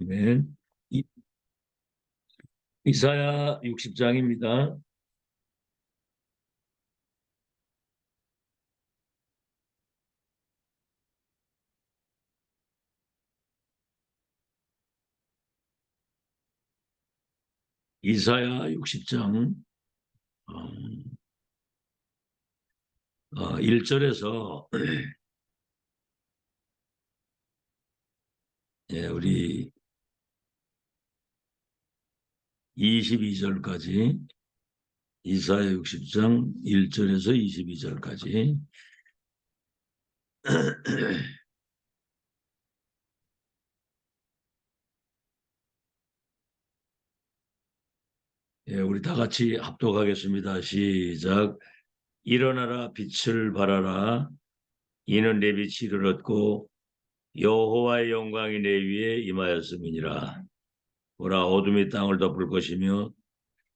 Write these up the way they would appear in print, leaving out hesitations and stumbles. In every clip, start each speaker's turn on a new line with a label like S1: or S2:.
S1: 아멘. 이사야 60장입니다. 이사야 60장 1절에서 우리 22절까지 이사야 60장 1절에서 22절까지 우리 다 같이 합독하겠습니다. 시작. 일어나라 빛을 발하라. 이는 내 빛이 이르렀고 여호와의 영광이 내 위에 임하였음이니라. 보라, 어둠이 땅을 덮을 것이며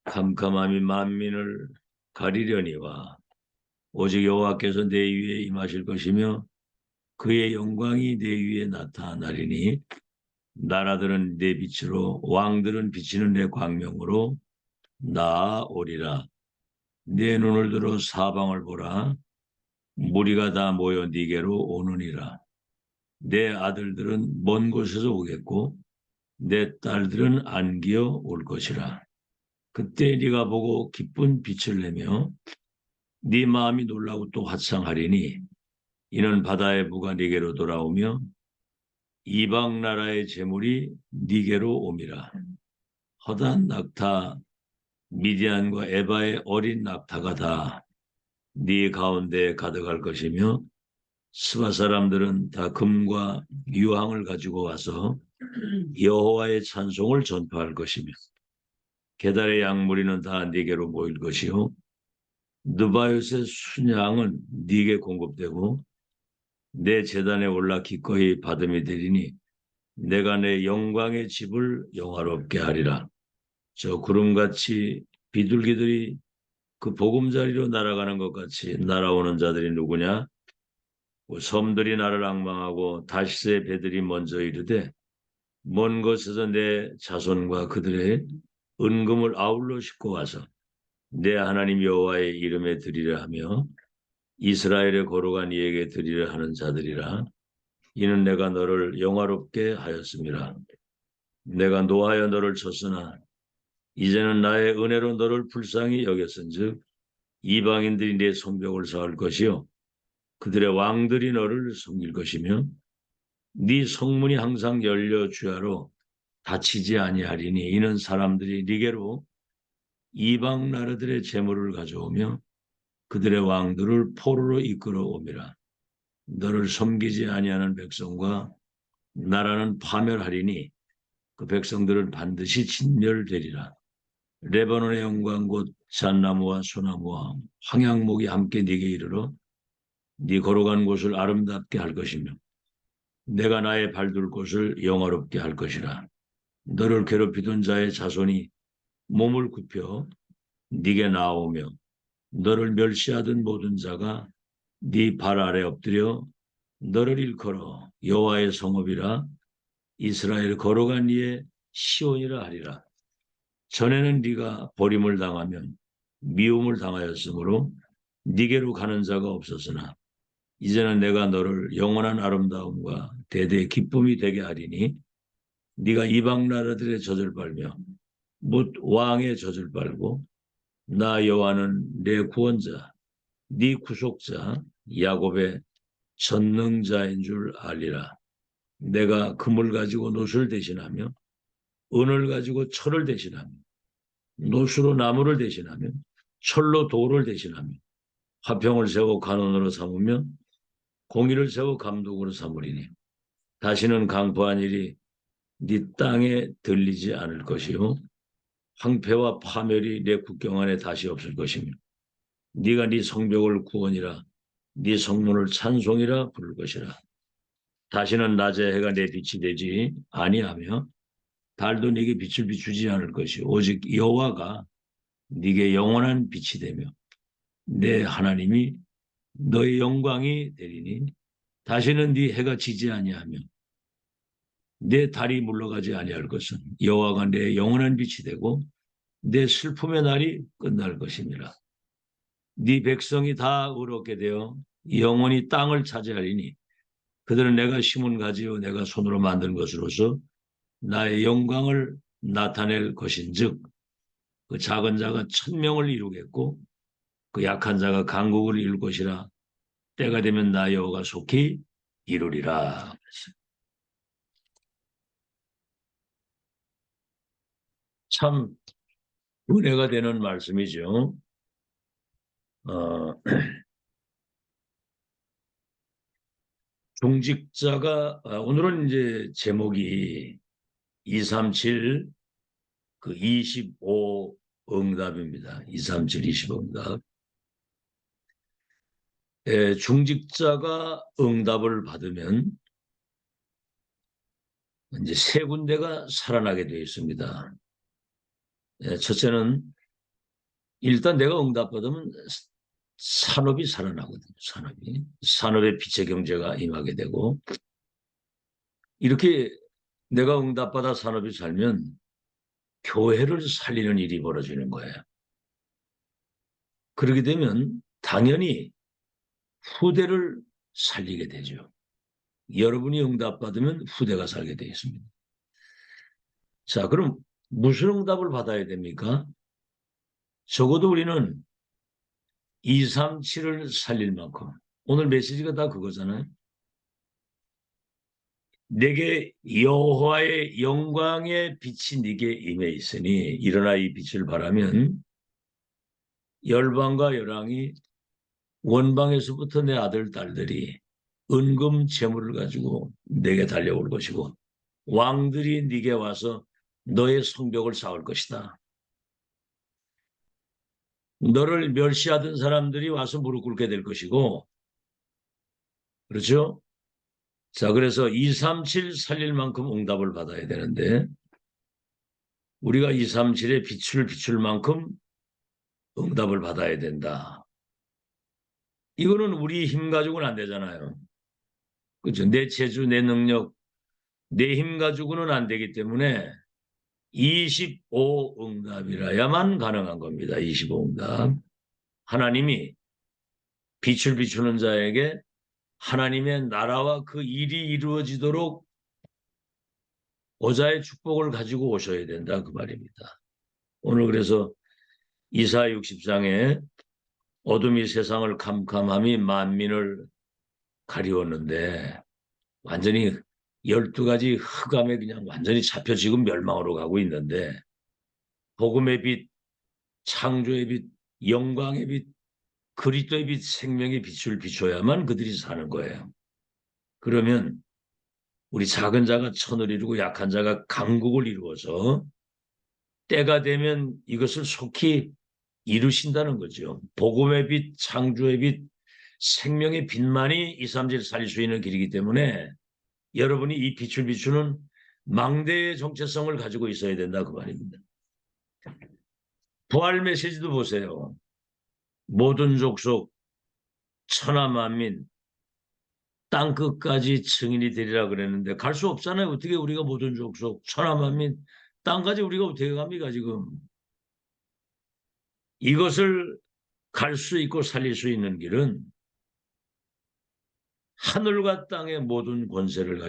S1: 캄캄함이 만민을 가리려니와 오직 여호와께서 내 위에 임하실 것이며 그의 영광이 내 위에 나타나리니 나라들은 내 빛으로 왕들은 비치는 내 광명으로 나아오리라. 내 눈을 들어 사방을 보라. 무리가 다 모여 네게로 오느니라. 내 아들들은 먼 곳에서 오겠고 내 딸들은 안기어 올 것이라. 그때 네가 보고 기쁜 빛을 내며 네 마음이 놀라고 또 화창하리니 이는 바다의 무가 네게로 돌아오며 이방 나라의 재물이 네게로 옴이라. 허다한 낙타 미디안과 에바의 어린 낙타가 다 네 가운데 가득할 것이며 스바 사람들은 다 금과 유황을 가지고 와서 여호와의 찬송을 전파할 것이며 게달의 양무리는 다 네게로 모일 것이요 느바요스의 순양은 네게 공급되고 내 제단에 올라 기꺼이 받음이 되리니 내가 내 영광의 집을 영화롭게 하리라. 저 구름같이 비둘기들이 그 보금자리로 날아가는 것 같이 날아오는 자들이 누구냐? 섬들이 나를 앙망하고 다시스의 배들이 먼저 이르되 먼 곳에서 내 자손과 그들의 은금을 아울러 싣고 와서 내 하나님 여호와의 이름에 드리려 하며 이스라엘의 거룩한 이에게 드리려 하는 자들이라. 이는 내가 너를 영화롭게 하였음이라. 내가 노하여 너를 쳤으나 이제는 나의 은혜로 너를 불쌍히 여겼은즉 이방인들이 네 성벽을 쌓을 것이요 그들의 왕들이 너를 섬길 것이며 네 성문이 항상 열려 주야로 닫히지 아니하리니 이는 사람들이 네게로 이방 나라들의 재물을 가져오며 그들의 왕들을 포로로 이끌어 옴이라. 너를 섬기지 아니하는 백성과 나라는 파멸하리니 그 백성들은 반드시 진멸되리라. 레바논의 영광 곧 잣나무와 소나무와 황양목이 함께 네게 이르러 네 걸어간 곳을 아름답게 할 것이며 내가 나의 발둘 곳을 영화롭게 할 것이라. 너를 괴롭히던 자의 자손이 몸을 굽혀 네게 나오며 너를 멸시하던 모든 자가 네 발 아래 엎드려 너를 일컬어 여호와의 성읍이라 이스라엘 거룩한 이의 시온이라 하리라. 전에는 네가 버림을 당하면 미움을 당하였으므로 네게로 가는 자가 없었으나 이제는 내가 너를 영원한 아름다움과 대대의 기쁨이 되게 하리니 네가 이방 나라들의 젖을 빨며 뭇 왕의 젖을 빨고 나 여호와는 내 구원자 네 구속자 야곱의 전능자인 줄 알리라. 내가 금을 가지고 노수를 대신하며 은을 가지고 철을 대신하며 노수로 나무를 대신하며 철로 돌을 대신하며 화평을 세워 간원으로 삼으며 공의를 세워 감독으로 삼으리니 다시는 강포한 일이 네 땅에 들리지 않을 것이요 황폐와 파멸이 내 국경 안에 다시 없을 것이며 네가 네 성벽을 구원이라 네 성문을 찬송이라 부를 것이라. 다시는 낮에 해가 내 빛이 되지 아니하며 달도 네게 빛을 비추지 않을 것이요 오직 여호와가 네게 영원한 빛이 되며 내 하나님이 너의 영광이 되리니 다시는 네 해가 지지 아니하며 내 달이 물러가지 아니할 것은 여호와가 내 영원한 빛이 되고 내 슬픔의 날이 끝날 것입니다. 네 백성이 다 의롭게 되어 영원히 땅을 차지하리니 그들은 내가 심은 가지요 내가 손으로 만든 것으로서 나의 영광을 나타낼 것인즉 그 작은 자가 천명을 이루겠고 그 약한 자가 강국을 이룰 것이라 때가 되면 나 여호와가 속히 이루리라. 참 은혜가 되는 말씀이죠. 중직자가 오늘은 이제 제목이 237 그 25 응답입니다. 237 25 응답. 중직자가 응답을 받으면 이제 세 군데가 살아나게 되어 있습니다. 첫째는 일단 내가 응답받으면 산업이 살아나거든요. 산업의 빛의 경제가 임하게 되고 이렇게 내가 응답받아 산업이 살면 교회를 살리는 일이 벌어지는 거예요. 그렇게 되면 당연히 후대를 살리게 되죠. 여러분이 응답받으면 후대가 살게 되어 있습니다. 자, 그럼 무슨 응답을 받아야 됩니까? 적어도 우리는 237을 살릴 만큼 오늘 메시지가 다 그거잖아요. 내게 여호와의 영광의 빛이 네게 임해 있으니 일어나 이 빛을 바라면 열방과 열왕이 원방에서부터 내 아들 딸들이 은금 재물을 가지고 내게 달려올 것이고 왕들이 네게 와서 너의 성벽을 쌓을 것이다. 너를 멸시하던 사람들이 와서 무릎 꿇게 될 것이고 그렇죠? 자, 그래서 237 살릴 만큼 응답을 받아야 되는데 우리가 237에 빛을 비출 만큼 응답을 받아야 된다. 이거는 우리 힘 가지고는 안 되잖아요. 그렇죠? 내 재주, 내 능력, 내 힘 가지고는 안 되기 때문에 25 응답이라야만 가능한 겁니다. 25 응답. 하나님이 빛을 비추는 자에게 하나님의 나라와 그 일이 이루어지도록 보좌의 축복을 가지고 오셔야 된다 그 말입니다. 오늘 그래서 이사야 60장에 어둠이 세상을 캄캄함이 만민을 가리웠는데 완전히 12가지 흑암에 그냥 완전히 잡혀 지금 멸망으로 가고 있는데 복음의 빛, 창조의 빛, 영광의 빛, 그리스도의 빛, 생명의 빛을 비춰야만 그들이 사는 거예요. 그러면 우리 작은 자가 천을 이루고 약한 자가 강국을 이루어서 때가 되면 이것을 속히 이루신다는 거죠. 복음의 빛, 창조의 빛, 생명의 빛만이 237 살릴 수 있는 길이기 때문에 여러분이 이 빛을 비추는 망대의 정체성을 가지고 있어야 된다 그 말입니다. 부활 메시지도 보세요. 모든 족속, 천하 만민, 땅 끝까지 증인이 되리라 그랬는데 갈 수 없잖아요. 어떻게 우리가 모든 족속, 천하 만민, 땅까지 우리가 어떻게 갑니까 지금. 이것을 갈 수 있고 살릴 수 있는 길은 하늘과 땅의 모든 권세를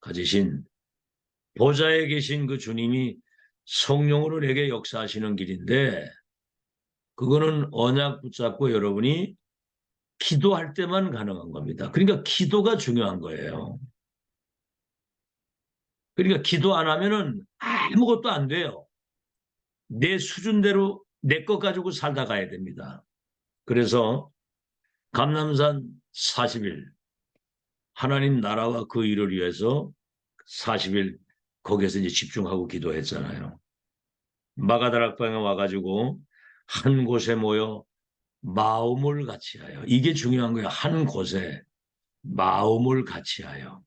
S1: 가지신 보좌에 계신 그 주님이 성령으로 내게 역사하시는 길인데 그거는 언약 붙잡고 여러분이 기도할 때만 가능한 겁니다. 그러니까 기도가 중요한 거예요. 그러니까 기도 안 하면은 아무것도 안 돼요. 내 수준대로 내 것 가지고 살다 가야 됩니다. 그래서 감람산 40일 하나님 나라와 그 일을 위해서 40일 거기에서 이제 집중하고 기도했잖아요. 마가다락방에 와가지고 한 곳에 모여 마음을 같이하여 이게 중요한 거예요. 한 곳에 마음을 같이하여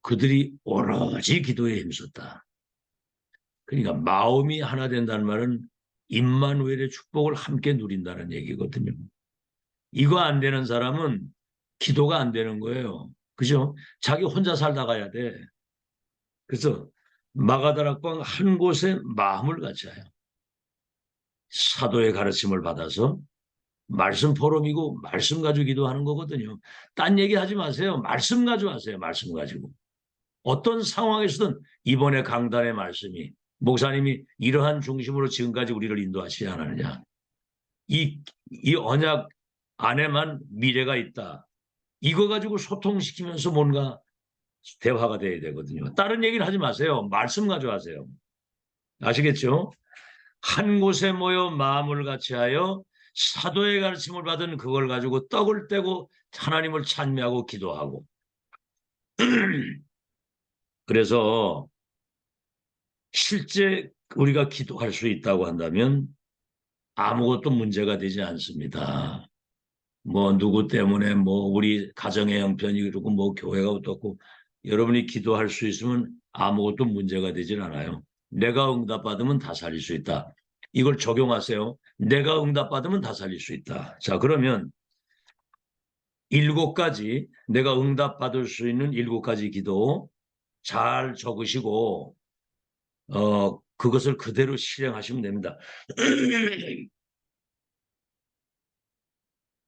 S1: 그들이 오로지 기도에 힘썼다. 그러니까 마음이 하나 된다는 말은 임마누엘의 축복을 함께 누린다는 얘기거든요. 이거 안 되는 사람은 기도가 안 되는 거예요. 그죠? 자기 혼자 살다 가야 돼. 그래서 마가다락방 한 곳에 마음을 같이하여 사도의 가르침을 받아서 말씀 포럼이고 말씀 가지고 기도하는 거거든요. 딴 얘기 하지 마세요. 말씀 가지고 하세요. 말씀 가지고. 어떤 상황에서든 이번에 강단의 말씀이 목사님이 이러한 중심으로 지금까지 우리를 인도하시지 않았느냐. 이 언약 안에만 미래가 있다. 이거 가지고 소통시키면서 뭔가 대화가 돼야 되거든요. 다른 얘기는 하지 마세요. 말씀 가지고 하세요. 아시겠죠? 한 곳에 모여 마음을 같이하여 사도의 가르침을 받은 그걸 가지고 떡을 떼고 하나님을 찬미하고 기도하고 그래서 실제 우리가 기도할 수 있다고 한다면 아무것도 문제가 되지 않습니다. 뭐 누구 때문에 뭐 우리 가정의 형편이 그렇고 뭐 교회가 어떻고 여러분이 기도할 수 있으면 아무것도 문제가 되질 않아요. 내가 응답받으면 다 살릴 수 있다. 이걸 적용하세요. 내가 응답받으면 다 살릴 수 있다. 자, 그러면 7가지 내가 응답받을 수 있는 7가지 기도 잘 적으시고 그것을 그대로 실행하시면 됩니다.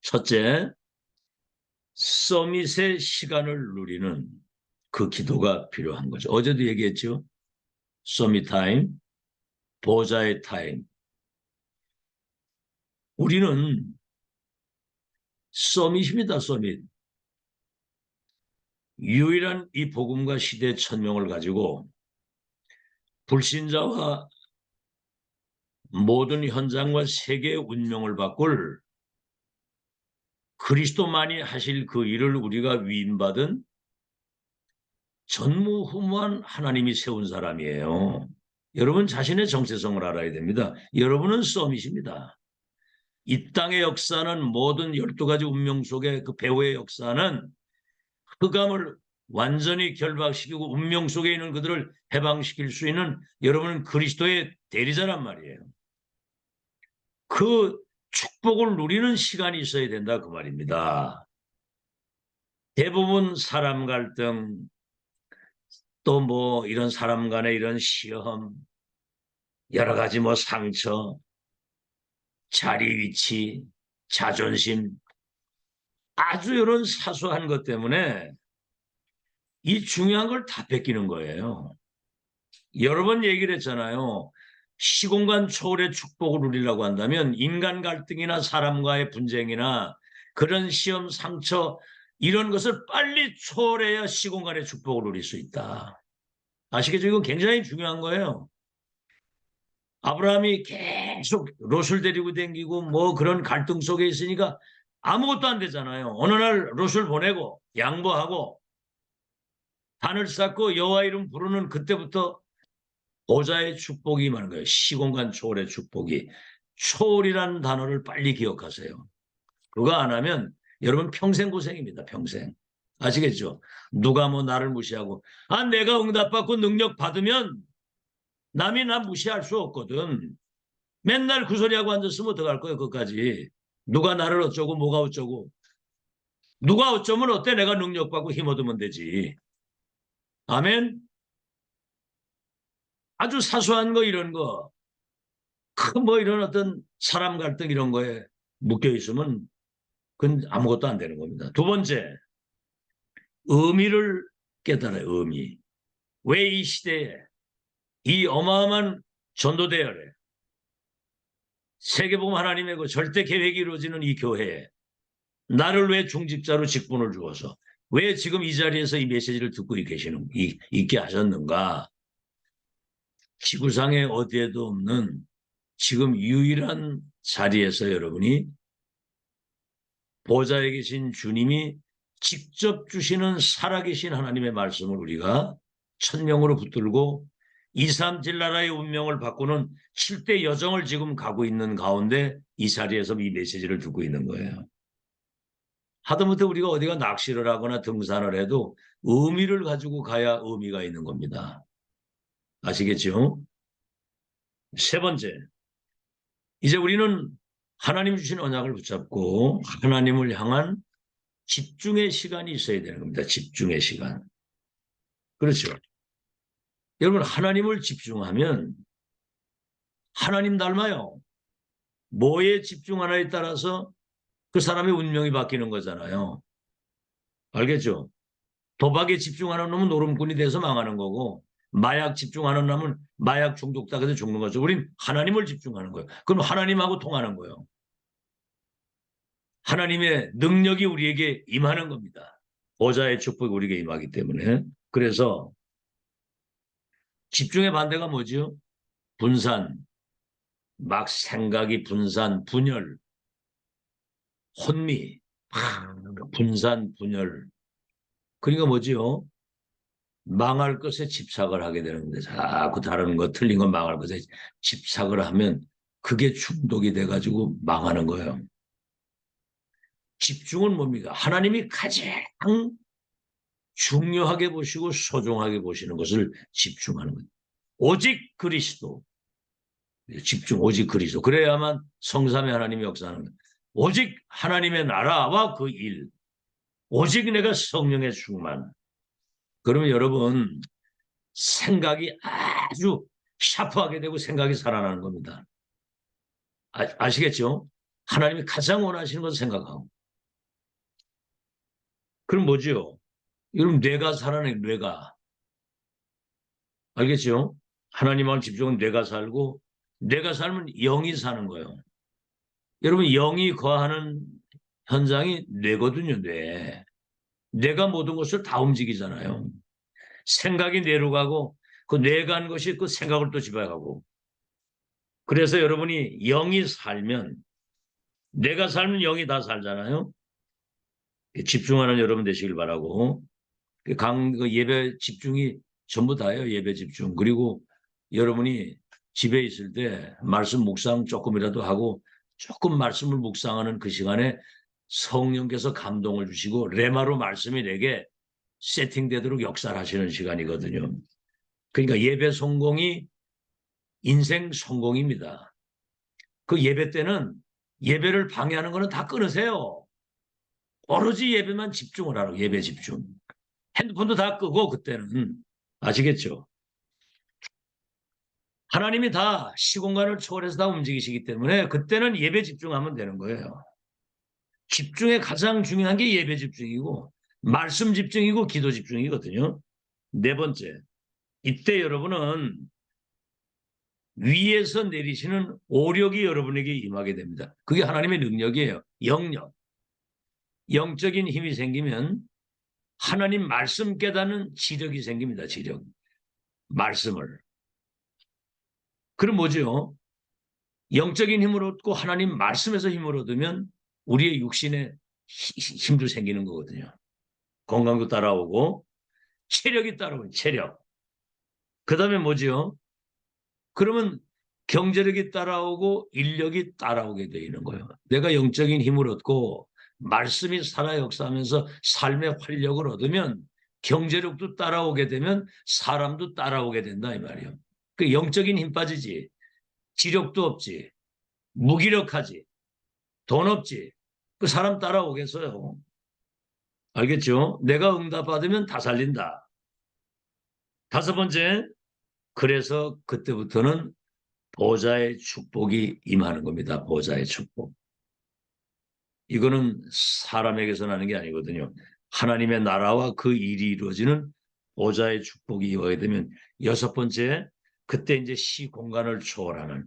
S1: 첫째, 서밋의 시간을 누리는 그 기도가 필요한 거죠. 어제도 얘기했죠. 서밋 타임, 보좌의 타임. 우리는 서밋입니다. 서밋. 유일한 이 복음과 시대 천명을 가지고 불신자와 모든 현장과 세계의 운명을 바꿀 그리스도만이 하실 그 일을 우리가 위임받은 전무후무한 하나님이 세운 사람이에요. 여러분 자신의 정체성을 알아야 됩니다. 여러분은 서밋입니다. 이 땅의 역사는 모든 12가지 운명 속의 그 배후의 역사는 흑암을 완전히 결박시키고 운명 속에 있는 그들을 해방시킬 수 있는 여러분은 그리스도의 대리자란 말이에요. 그 축복을 누리는 시간이 있어야 된다 그 말입니다. 대부분 사람 갈등 또 뭐 이런 사람 간의 이런 시험 여러 가지 뭐 상처 자리 위치 자존심 아주 이런 사소한 것 때문에 이 중요한 걸 다 뺏기는 거예요. 여러 번 얘기를 했잖아요. 시공간 초월의 축복을 누리려고 한다면 인간 갈등이나 사람과의 분쟁이나 그런 시험, 상처 이런 것을 빨리 초월해야 시공간의 축복을 누릴 수 있다. 아시겠죠? 이건 굉장히 중요한 거예요. 아브라함이 계속 롯을 데리고 다니고 뭐 그런 갈등 속에 있으니까 아무것도 안 되잖아요. 어느 날 롯을 보내고 양보하고 단을 쌓고 여호와 이름 부르는 그때부터 보좌의 축복이 임하는 거예요. 시공간 초월의 축복이. 초월이라는 단어를 빨리 기억하세요. 그거 안 하면 여러분 평생 고생입니다. 평생. 아시겠죠? 누가 뭐 나를 무시하고 내가 응답받고 능력 받으면 남이 나 무시할 수 없거든. 맨날 그 소리하고 앉았으면 어떡할 거예요. 그것까지. 누가 나를 어쩌고 뭐가 어쩌고. 누가 어쩌면 어때 내가 능력 받고 힘 얻으면 되지. 아멘. 아주 사소한 거 이런 거. 큰 뭐 이런 어떤 사람 갈등 이런 거에 묶여 있으면 그건 아무것도 안 되는 겁니다. 두 번째, 의미를 깨달아요. 의미. 왜 이 시대에 이 어마어마한 전도 대열에 세계복음 하나님의 그 절대 계획이 이루어지는 이 교회에 나를 왜 중직자로 직분을 주어서 왜 지금 이 자리에서 이 메시지를 듣고 있게 하셨는가? 지구상에 어디에도 없는 지금 유일한 자리에서 여러분이 보좌에 계신 주님이 직접 주시는 살아계신 하나님의 말씀을 우리가 천명으로 붙들고 2, 3, 7나라의 운명을 바꾸는 7대 여정을 지금 가고 있는 가운데 이 자리에서 이 메시지를 듣고 있는 거예요. 하다못해 우리가 어디가 낚시를 하거나 등산을 해도 의미를 가지고 가야 의미가 있는 겁니다. 아시겠죠? 세 번째, 이제 우리는 하나님 주신 언약을 붙잡고 하나님을 향한 집중의 시간이 있어야 되는 겁니다. 집중의 시간. 그렇죠. 여러분 하나님을 집중하면 하나님 닮아요. 뭐에 집중하나에 따라서 그 사람의 운명이 바뀌는 거잖아요. 알겠죠? 도박에 집중하는 놈은 노름꾼이 돼서 망하는 거고 마약 집중하는 놈은 마약 중독자가 돼서 죽는 거죠. 우린 하나님을 집중하는 거예요. 그럼 하나님하고 통하는 거예요. 하나님의 능력이 우리에게 임하는 겁니다. 보좌의 축복이 우리에게 임하기 때문에. 그래서 집중의 반대가 뭐죠? 분산, 막 생각이 분산, 분열, 혼미, 분산, 분열. 그러니까 뭐지요? 망할 것에 집착을 하게 되는데 자꾸 다른 거 틀린 거 망할 것에 집착을 하면 그게 중독이 돼가지고 망하는 거예요. 집중은 뭡니까? 하나님이 가장 중요하게 보시고 소중하게 보시는 것을 집중하는 거예요. 오직 그리스도. 집중, 오직 그리스도. 그래야만 성삼위 하나님의 역사하는 거예요. 오직 하나님의 나라와 그 일. 오직 내가 성령의 충만. 그러면 여러분 생각이 아주 샤프하게 되고 생각이 살아나는 겁니다. 아시겠죠? 하나님이 가장 원하시는 것을 생각하고. 그럼 뭐죠? 여러분 뇌가 살아나요. 뇌가. 알겠죠? 하나님만 집중은 뇌가 살고 뇌가 살면 영이 사는 거예요. 여러분 영이 거하는 현장이 뇌거든요. 뇌. 뇌가 모든 것을 다 움직이잖아요. 생각이 뇌로 가고 그 뇌가 한 것이 그 생각을 또 집어가고. 그래서 여러분이 영이 살면 뇌가 살면 영이 다 살잖아요. 집중하는 여러분 되시길 바라고. 그 예배 집중이 전부 다예요. 예배 집중. 그리고 여러분이 집에 있을 때 말씀 묵상 조금이라도 하고 조금 말씀을 묵상하는 그 시간에 성령께서 감동을 주시고 레마로 말씀이 내게 세팅되도록 역사를 하시는 시간이거든요. 그러니까 예배 성공이 인생 성공입니다. 그 예배 때는 예배를 방해하는 거는 다 끊으세요. 오로지 예배만 집중을 하라고. 예배 집중. 핸드폰도 다 끄고 그때는. 아시겠죠? 하나님이 다 시공간을 초월해서 다 움직이시기 때문에 그때는 예배 집중하면 되는 거예요. 집중에 가장 중요한 게 예배 집중이고 말씀 집중이고 기도 집중이거든요. 네 번째, 이때 여러분은 위에서 내리시는 오력이 여러분에게 임하게 됩니다. 그게 하나님의 능력이에요. 영력. 영적인 힘이 생기면 하나님 말씀 깨닫는 지력이 생깁니다. 지력. 말씀을. 그럼 뭐죠? 영적인 힘을 얻고 하나님 말씀에서 힘을 얻으면 우리의 육신에 힘도 생기는 거거든요. 건강도 따라오고 체력이 따라오는 체력. 그 다음에 뭐죠? 그러면 경제력이 따라오고 인력이 따라오게 되는 거예요. 내가 영적인 힘을 얻고 말씀이 살아 역사하면서 삶의 활력을 얻으면 경제력도 따라오게 되면 사람도 따라오게 된다 이 말이에요. 그 영적인 힘 빠지지. 지력도 없지. 무기력하지. 돈 없지. 그 사람 따라오겠어요. 알겠죠? 내가 응답받으면 다 살린다. 다섯 번째, 그래서 그때부터는 보좌의 축복이 임하는 겁니다. 보좌의 축복. 이거는 사람에게서 나는 게 아니거든요. 하나님의 나라와 그 일이 이루어지는 보좌의 축복이 이루어지게 되면 여섯 번째, 그때 이제 시공간을 초월하는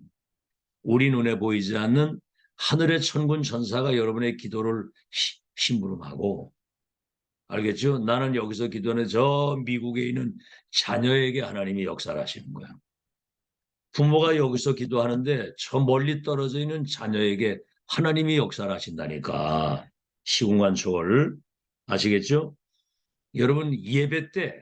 S1: 우리 눈에 보이지 않는 하늘의 천군 천사가 여러분의 기도를 심부름하고 알겠죠? 나는 여기서 기도하는 저 미국에 있는 자녀에게 하나님이 역사를 하시는 거야. 부모가 여기서 기도하는데 저 멀리 떨어져 있는 자녀에게 하나님이 역사를 하신다니까. 시공간 초월 아시겠죠? 여러분 예배 때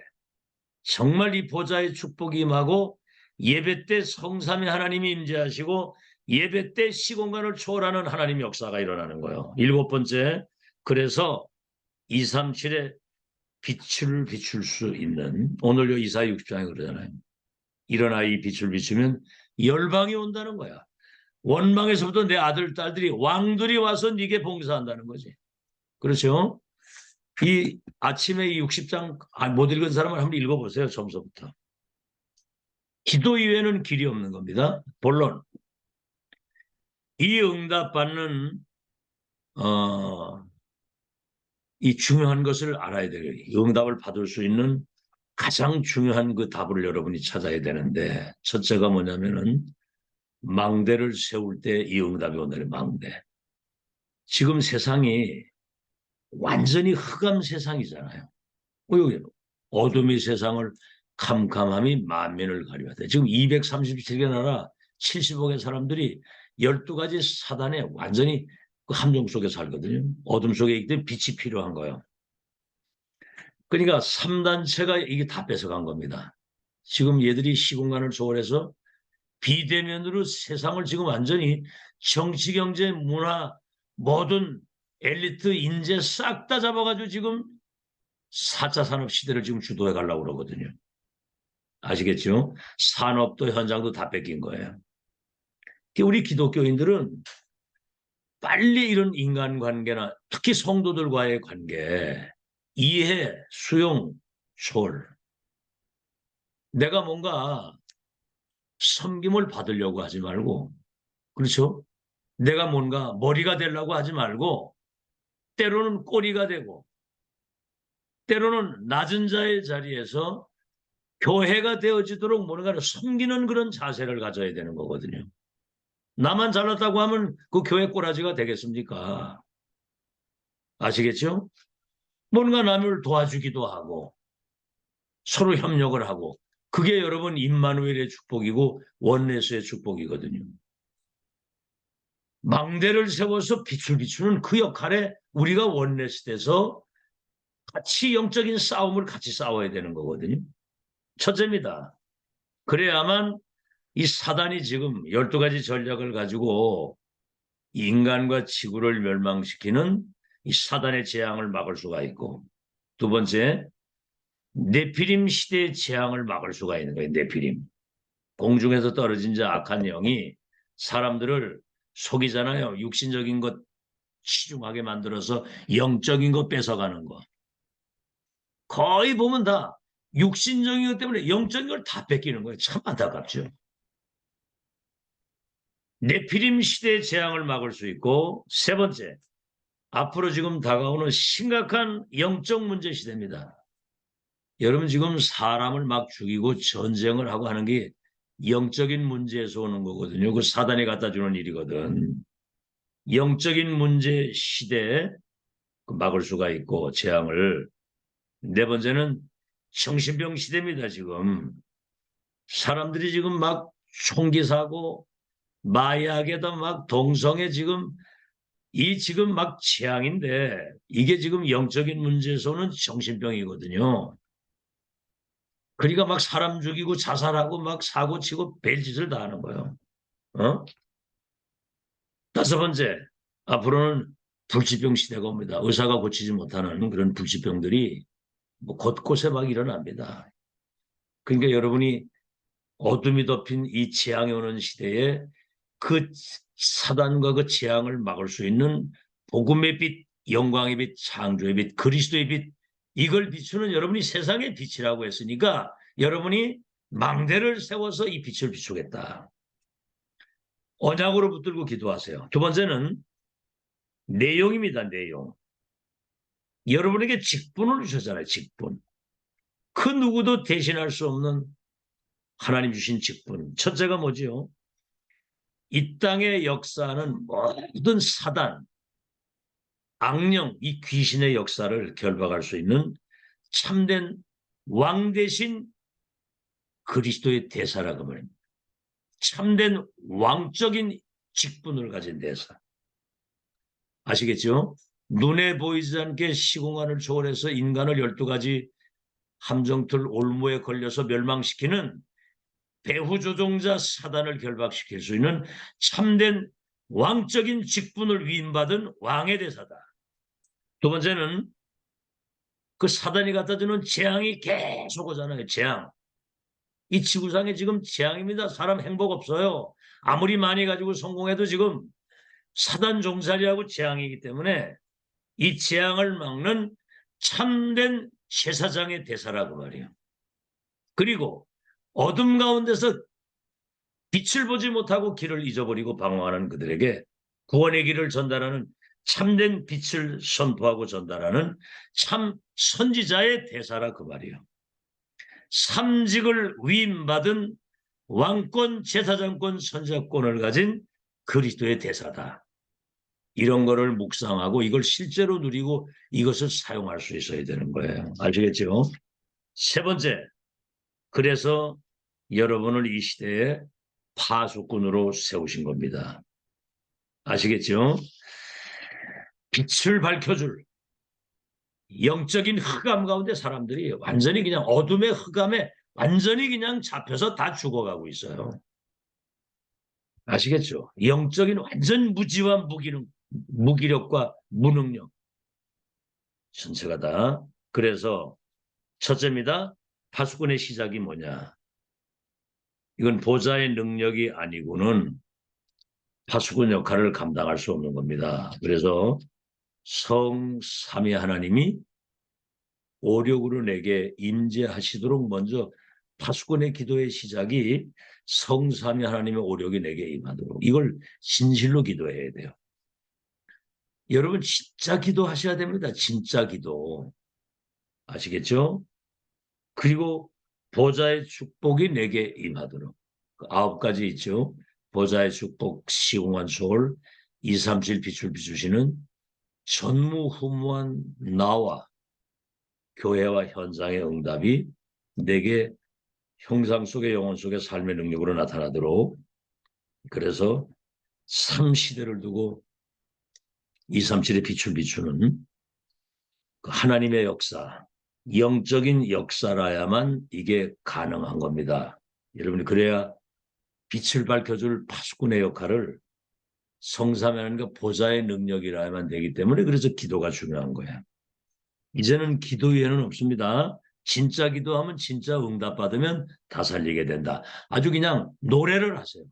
S1: 정말 이 보좌의 축복이 임하고 예배 때 성삼위 하나님이 임재하시고 예배 때 시공간을 초월하는 하나님 역사가 일어나는 거예요. 일곱 번째, 그래서 237에 빛을 비출 수 있는 오늘요 이사야 60장에 그러잖아요. 일어나 이 빛을 비추면 열방이 온다는 거야. 원방에서부터 내 아들 딸들이 왕들이 와서 네게 봉사한다는 거지. 그렇죠? 이 아침에 이 60장 못 읽은 사람은 한번 읽어보세요. 처음부터. 기도 이외에는 길이 없는 겁니다. 본론. 이 응답받는 이 중요한 것을 알아야 돼요. 응답을 받을 수 있는 가장 중요한 그 답을 여러분이 찾아야 되는데, 첫째가 뭐냐면은 망대를 세울 때 이 응답이 오늘 망대. 지금 세상이 완전히 흑암 세상이잖아요. 여기 어둠이 세상을 캄캄함이 만민을 가리웠다. 지금 237개 나라 70억의 사람들이 12가지 사단에 완전히 그 함정 속에 살거든요. 어둠 속에 있기 때문에 빛이 필요한 거예요. 그러니까 3단체가 이게 다 뺏어간 겁니다. 지금 얘들이 시공간을 초월해서 비대면으로 세상을 지금 완전히 정치, 경제, 문화, 모든 엘리트, 인재 싹 다 잡아가지고 지금 4차 산업 시대를 지금 주도해 가려고 그러거든요. 아시겠죠? 산업도 현장도 다 뺏긴 거예요. 우리 기독교인들은 빨리 이런 인간관계나 특히 성도들과의 관계, 이해, 수용, 초월. 내가 뭔가 섬김을 받으려고 하지 말고, 그렇죠? 내가 뭔가 머리가 되려고 하지 말고, 때로는 꼬리가 되고, 때로는 낮은 자의 자리에서 교회가 되어지도록 뭔가를 섬기는 그런 자세를 가져야 되는 거거든요. 나만 잘났다고 하면 그 교회 꼬라지가 되겠습니까? 아시겠죠? 뭔가 남을 도와주기도 하고 서로 협력을 하고 그게 여러분 임마누엘의 축복이고 원내스의 축복이거든요. 망대를 세워서 빛을 비추는 그 역할에 우리가 원내스 돼서 같이 영적인 싸움을 같이 싸워야 되는 거거든요. 첫째입니다. 그래야만 이 사단이 지금 12가지 전략을 가지고 인간과 지구를 멸망시키는 이 사단의 재앙을 막을 수가 있고, 두 번째, 네피림 시대의 재앙을 막을 수가 있는 거예요. 네피림. 공중에서 떨어진 자 악한 영이 사람들을 속이잖아요. 육신적인 것 치중하게 만들어서 영적인 것 뺏어가는 거. 거의 보면 다 육신적인 것 때문에 영적인 걸 다 뺏기는 거예요. 참 안타깝죠. 네피림 시대의 재앙을 막을 수 있고, 세 번째, 앞으로 지금 다가오는 심각한 영적 문제 시대입니다. 여러분 지금 사람을 막 죽이고 전쟁을 하고 하는 게 영적인 문제에서 오는 거거든요. 그 사단이 갖다 주는 일이거든. 영적인 문제 시대에 막을 수가 있고 재앙을. 네 번째는 정신병 시대입니다. 지금 사람들이 지금 막 총기 사고 마약에다 막 동성애 지금 이 지금 막 재앙인데 이게 지금 영적인 문제에서는 정신병이거든요. 그러니까 막 사람 죽이고 자살하고 막 사고 치고 별짓을 다 하는 거예요. 어? 다섯 번째, 앞으로는 불치병 시대가 옵니다. 의사가 고치지 못하는 그런 불치병들이 뭐 곳곳에 막 일어납니다. 그러니까 여러분이 어둠이 덮인 이 재앙이 오는 시대에 그 사단과 그 재앙을 막을 수 있는 복음의 빛, 영광의 빛, 창조의 빛, 그리스도의 빛, 이걸 비추는 여러분이 세상의 빛이라고 했으니까 여러분이 망대를 세워서 이 빛을 비추겠다. 언약으로 붙들고 기도하세요. 두 번째는 내용입니다. 내용. 여러분에게 직분을 주셨잖아요. 직분. 그 누구도 대신할 수 없는 하나님 주신 직분. 첫째가 뭐지요? 이 땅의 역사는 모든 사단, 악령, 이 귀신의 역사를 결박할 수 있는 참된 왕 대신 그리스도의 대사라고 말입니다. 참된 왕적인 직분을 가진 대사. 아시겠죠? 눈에 보이지 않게 시공간을 초월해서 인간을 12가지 함정틀 올무에 걸려서 멸망시키는 배후 조종자 사단을 결박시킬 수 있는 참된 왕적인 직분을 위임받은 왕의 대사다. 두 번째는 그 사단이 갖다 주는 재앙이 계속 오잖아요. 재앙. 이 지구상에 지금 재앙입니다. 사람 행복 없어요. 아무리 많이 가지고 성공해도 지금 사단 종살이하고 재앙이기 때문에 이 재앙을 막는 참된 제사장의 대사라고 말이에요. 그리고 어둠 가운데서 빛을 보지 못하고 길을 잊어버리고 방황하는 그들에게 구원의 길을 전달하는 참된 빛을 선포하고 전달하는 참 선지자의 대사라 그 말이에요. 삼직을 위임받은 왕권, 제사장권, 선지자권을 가진 그리스도의 대사다. 이런 거를 묵상하고 이걸 실제로 누리고 이것을 사용할 수 있어야 되는 거예요. 아시겠죠? 세 번째, 그래서 여러분을 이 시대에 파수꾼으로 세우신 겁니다. 아시겠죠? 빛을 밝혀줄 영적인 흑암 가운데 사람들이 완전히 그냥 어둠의 흑암에 완전히 그냥 잡혀서 다 죽어가고 있어요. 아시겠죠? 영적인 완전 무지와 무기력과 무능력 전체가 다. 그래서 첫째입니다. 파수꾼의 시작이 뭐냐? 이건 보좌의 능력이 아니고는 파수꾼 역할을 감당할 수 없는 겁니다. 그래서 성삼위 하나님이 오력으로 내게 임재하시도록 먼저 파수꾼의 기도의 시작이 성삼위 하나님의 오력이 내게 임하도록 이걸 진실로 기도해야 돼요. 여러분 진짜 기도하셔야 됩니다. 진짜 기도. 아시겠죠? 그리고 보좌의 축복이 내게 임하도록. 9가지 있죠. 보좌의 축복, 시공한 소울, 237 빛을 비추시는 전무후무한 나와 교회와 현장의 응답이 내게 형상 속의 영혼 속의 삶의 능력으로 나타나도록. 그래서 3시대를 두고 237의 빛을 비추는 그 하나님의 역사, 영적인 역사라야만 이게 가능한 겁니다. 여러분이 그래야 빛을 밝혀줄 파수꾼의 역할을 성삼하는 그 보좌의 능력이라야만 되기 때문에 그래서 기도가 중요한 거야. 이제는 기도 외에는 없습니다. 진짜 기도하면 진짜 응답받으면 다 살리게 된다. 아주 그냥 노래를 하세요.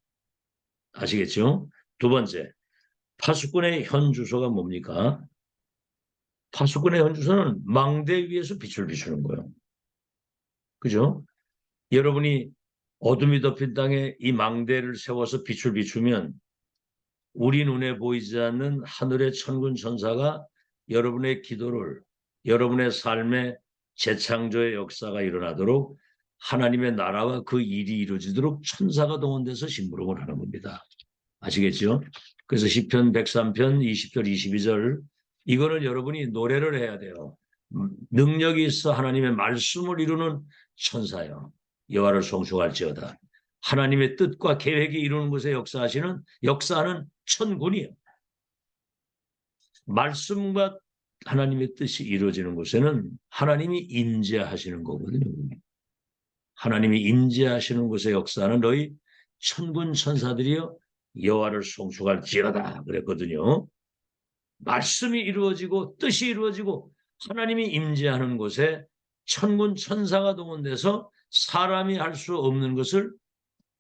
S1: 아시겠죠? 두 번째, 파수꾼의 현 주소가 뭡니까? 파수꾼의 현 주소는 망대 위에서 빛을 비추는 거예요. 그죠? 여러분이 어둠이 덮인 땅에 이 망대를 세워서 빛을 비추면 우리 눈에 보이지 않는 하늘의 천군 천사가 여러분의 기도를 여러분의 삶의 재창조의 역사가 일어나도록 하나님의 나라와 그 일이 이루어지도록 천사가 동원돼서 심부름을 하는 겁니다. 아시겠죠? 그래서 시편 103편 20절 22절 이거는 여러분이 노래를 해야 돼요. 능력이 있어 하나님의 말씀을 이루는 천사요. 여호와를 송축할지어다. 하나님의 뜻과 계획이 이루는 곳에 역사하는 천군이에요. 말씀과 하나님의 뜻이 이루어지는 곳에는 하나님이 임재하시는 거거든요. 하나님이 임재하시는 곳에 역사하는 너희 천군 천사들이여 여호와를 송축할지어다 그랬거든요. 말씀이 이루어지고 뜻이 이루어지고 하나님이 임재하는 곳에 천군 천사가 동원돼서 사람이 할 수 없는 것을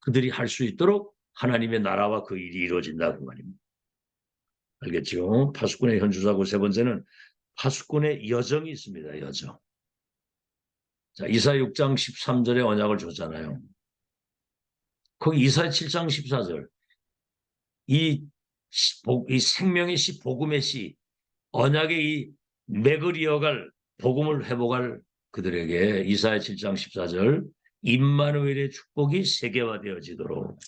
S1: 그들이 할 수 있도록 하나님의 나라와 그 일이 이루어진다고 말입니다. 알겠죠? 파수꾼의 현주사고 세 번째는 파수꾼의 여정이 있습니다. 여정. 자, 이사야 6장 13절에 언약을 줬잖아요. 거기 이사야 7장 14절. 이 생명의 씨, 복음의 씨, 언약의 이 맥을 이어갈 복음을 회복할 그들에게 이사야 7장 14절 임마누엘의 축복이 세계화되어지도록.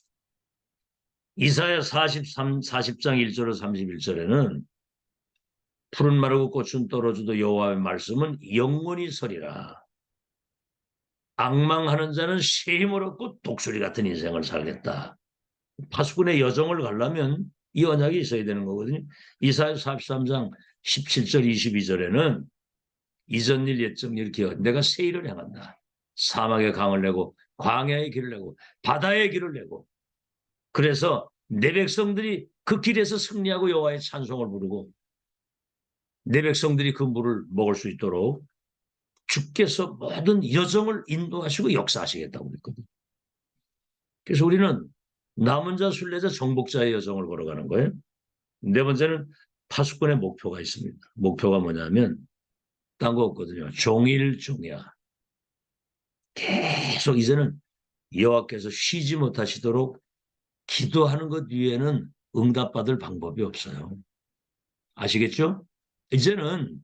S1: 이사야 40장 1절로 31절에는 푸른 마르고 꽃은 떨어져도 여호와의 말씀은 영원히 서리라. 앙망하는 자는 새 힘을 얻고 독수리 같은 인생을 살겠다. 파수꾼의 여정을 가려면 이 언약이 있어야 되는 거거든요. 이사야 43장 17절 22절에는 이전 일 옛적 일 기억 내가 새 일을 행한다. 사막의 강을 내고 광야의 길을 내고 바다의 길을 내고 그래서 내 백성들이 그 길에서 승리하고 여호와의 찬송을 부르고 내 백성들이 그 물을 먹을 수 있도록 주께서 모든 여정을 인도하시고 역사하시겠다고 그랬거든요. 그래서 우리는 남은 자, 순례자, 정복자의 여정을 걸어가는 거예요. 네 번째는 파수꾼의 목표가 있습니다. 목표가 뭐냐면 딴 거 없거든요. 종일종야. 계속 이제는 여호와께서 쉬지 못하시도록 기도하는 것 위에는 응답받을 방법이 없어요. 아시겠죠? 이제는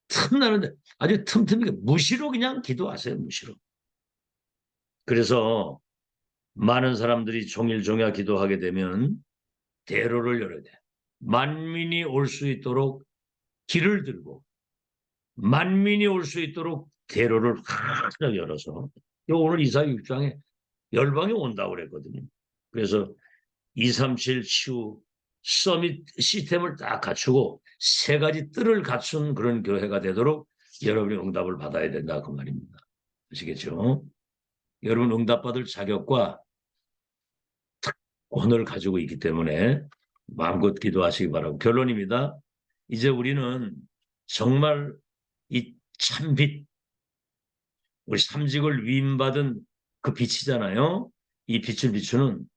S1: 틈나는데 아주 틈틈이 무시로 그냥 기도하세요. 무시로. 그래서 많은 사람들이 종일종야 기도하게 되면 대로를 열어야 돼. 만민이 올 수 있도록 길을 들고 만민이 올 수 있도록 대로를 활짝 열어서 오늘 이사야 6장에 열방이 온다고 그랬거든요. 그래서 237 치유 서밋 시스템을 딱 갖추고 세 가지 뜰을 갖춘 그런 교회가 되도록 여러분이 응답을 받아야 된다 그 말입니다. 아시겠죠? 여러분 응답받을 자격과 오늘 가지고 있기 때문에 마음껏 기도하시기 바라고. 결론입니다. 이제 우리는 정말 이 참빛, 우리 삼직을 위임받은 그 빛이잖아요. 이 빛을 비추는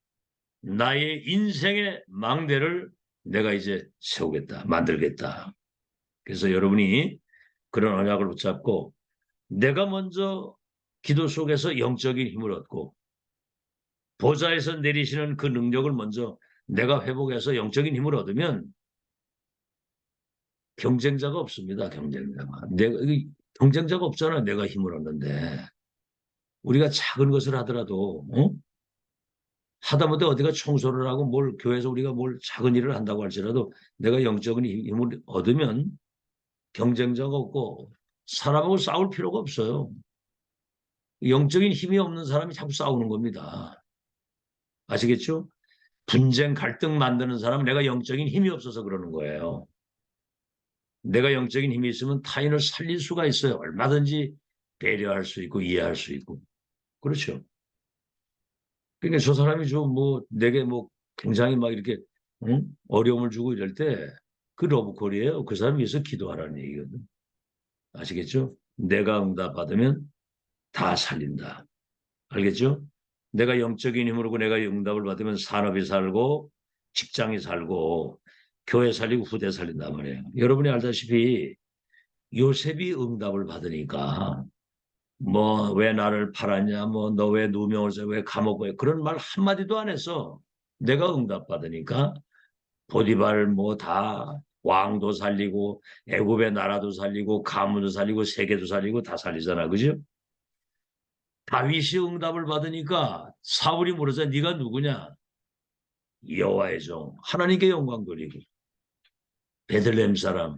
S1: 나의 인생의 망대를 내가 이제 세우겠다, 만들겠다. 그래서 여러분이 그런 언약을 붙잡고 내가 먼저 기도 속에서 영적인 힘을 얻고 보좌에서 내리시는 그 능력을 먼저 내가 회복해서 영적인 힘을 얻으면 경쟁자가 없습니다. 경쟁자가 없잖아. 내가 힘을 얻는데 우리가 작은 것을 하더라도 하다못해 어디가 청소를 하고 뭘 교회에서 우리가 뭘 작은 일을 한다고 할지라도 내가 영적인 힘을 얻으면 경쟁자가 없고 사람하고 싸울 필요가 없어요. 영적인 힘이 없는 사람이 자꾸 싸우는 겁니다. 아시겠죠? 분쟁, 갈등 만드는 사람은 내가 영적인 힘이 없어서 그러는 거예요. 내가 영적인 힘이 있으면 타인을 살릴 수가 있어요. 얼마든지 배려할 수 있고 이해할 수 있고. 그렇죠. 그러니까 저 사람이 내게 굉장히 막 이렇게 어려움을 주고 이럴 때 그 러브콜이에요. 그 사람이 위해서 기도하라는 얘기거든. 아시겠죠? 내가 응답 받으면 다 살린다. 알겠죠? 내가 영적인 힘으로 내가 응답을 받으면 산업이 살고 직장이 살고 교회 살리고 후대 살린단 말이에요. 여러분이 알다시피 요셉이 응답을 받으니까 왜 나를 팔았냐 너 왜 누명을 써 왜 감옥 왜 그런 말 한마디도 안 했어. 내가 응답 받으니까 보디발 다 왕도 살리고 애굽의 나라도 살리고 가문도 살리고 세계도 살리고 다 살리잖아. 그죠? 다윗이 응답을 받으니까 사울이 물어서 네가 누구냐? 여호와의 종 하나님께 영광 돌리고 베들레헴 사람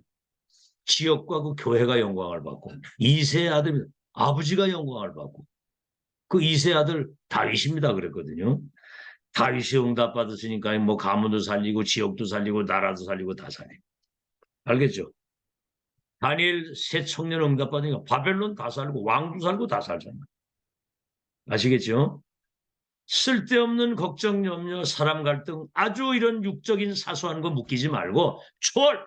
S1: 지역과 그 교회가 영광을 받고 이세의 아들 아버지가 영광을 받고 그 이세의 아들 다윗입니다 그랬거든요. 다윗이 응답 받았으니까 가문도 살리고 지역도 살리고 나라도 살리고 다 살리고 알겠죠? 다니엘 새 청년 응답 받으니까 바벨론 다 살고 왕도 살고 다 살잖아요. 아시겠죠? 쓸데없는 걱정, 염려, 사람 갈등 아주 이런 육적인 사소한 거 묶이지 말고 초월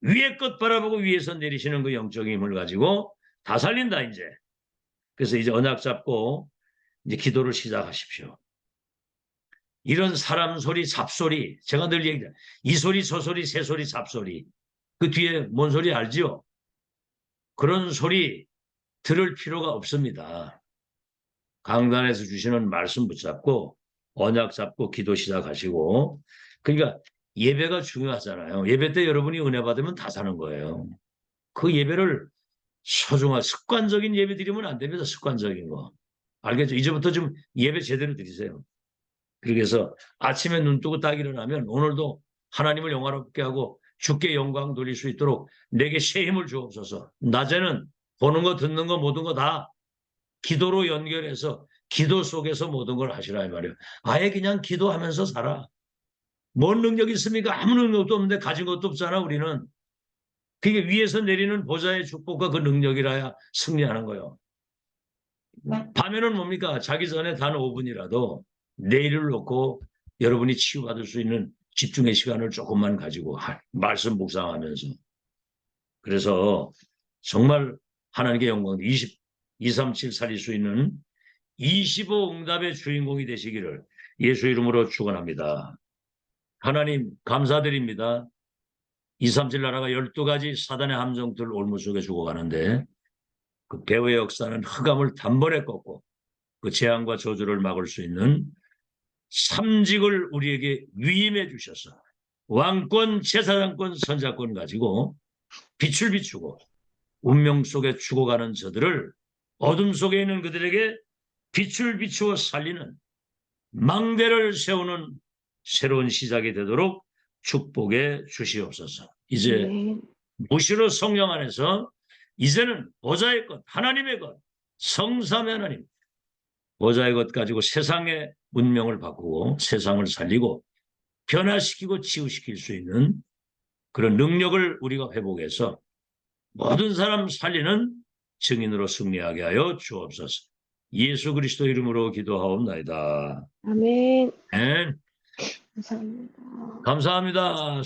S1: 위에 것 바라보고 위에서 내리시는 그 영적인 힘을 가지고 다 살린다 이제. 그래서 이제 언약 잡고 이제 기도를 시작하십시오. 이런 사람 소리, 잡소리 제가 늘 얘기해요. 이 소리, 저 소리, 새 소리, 잡소리 그 뒤에 뭔 소리 알지요? 그런 소리 들을 필요가 없습니다. 강단에서 주시는 말씀 붙잡고 언약 잡고 기도 시작하시고 그러니까 예배가 중요하잖아요. 예배 때 여러분이 은혜 받으면 다 사는 거예요. 그 예배를 소중한 습관적인 예배 드리면 안 됩니다. 습관적인 거. 알겠죠? 이제부터 좀 예배 제대로 드리세요. 그래서 아침에 눈 뜨고 딱 일어나면 오늘도 하나님을 영화롭게 하고 주께 영광 돌릴 수 있도록 내게 새 힘을 주옵소서. 낮에는 보는 거 듣는 거 모든 거 다 기도로 연결해서 기도 속에서 모든 걸 하시라 이 말이에요. 아예 그냥 기도하면서 살아. 뭔 능력이 있습니까? 아무 능력도 없는데 가진 것도 없잖아 우리는. 그게 위에서 내리는 보좌의 축복과 그 능력이라야 승리하는 거예요. 밤에는 뭡니까? 자기 전에 단 5분이라도 내일을 놓고 여러분이 치유받을 수 있는 집중의 시간을 조금만 가지고 말씀 묵상하면서 그래서 정말 하나님께 영광 237 살릴 수 있는 25 응답의 주인공이 되시기를 예수 이름으로 축원합니다. 하나님 감사드립니다. 237 나라가 12가지 사단의 함정들 올무 속에 죽어가는데 그 배후의 역사는 흑암을 단번에 꺾고 그 재앙과 저주를 막을 수 있는 삼직을 우리에게 위임해 주셔서 왕권, 제사장권, 선자권 가지고 빛을 비추고 운명 속에 죽어가는 저들을 어둠 속에 있는 그들에게 빛을 비추어 살리는 망대를 세우는 새로운 시작이 되도록 축복해 주시옵소서. 이제
S2: 아멘.
S1: 무시로 성령 안에서 이제는 보좌의 것, 하나님의 것, 성삼의 하나님, 보좌의 것 가지고 세상의 운명을 바꾸고 세상을 살리고 변화시키고 치유시킬 수 있는 그런 능력을 우리가 회복해서 모든 사람 살리는 증인으로 승리하게 하여 주옵소서. 예수 그리스도 이름으로 기도하옵나이다.
S2: 아멘.
S1: 아멘.
S2: 감사합니다.
S1: 감사합니다.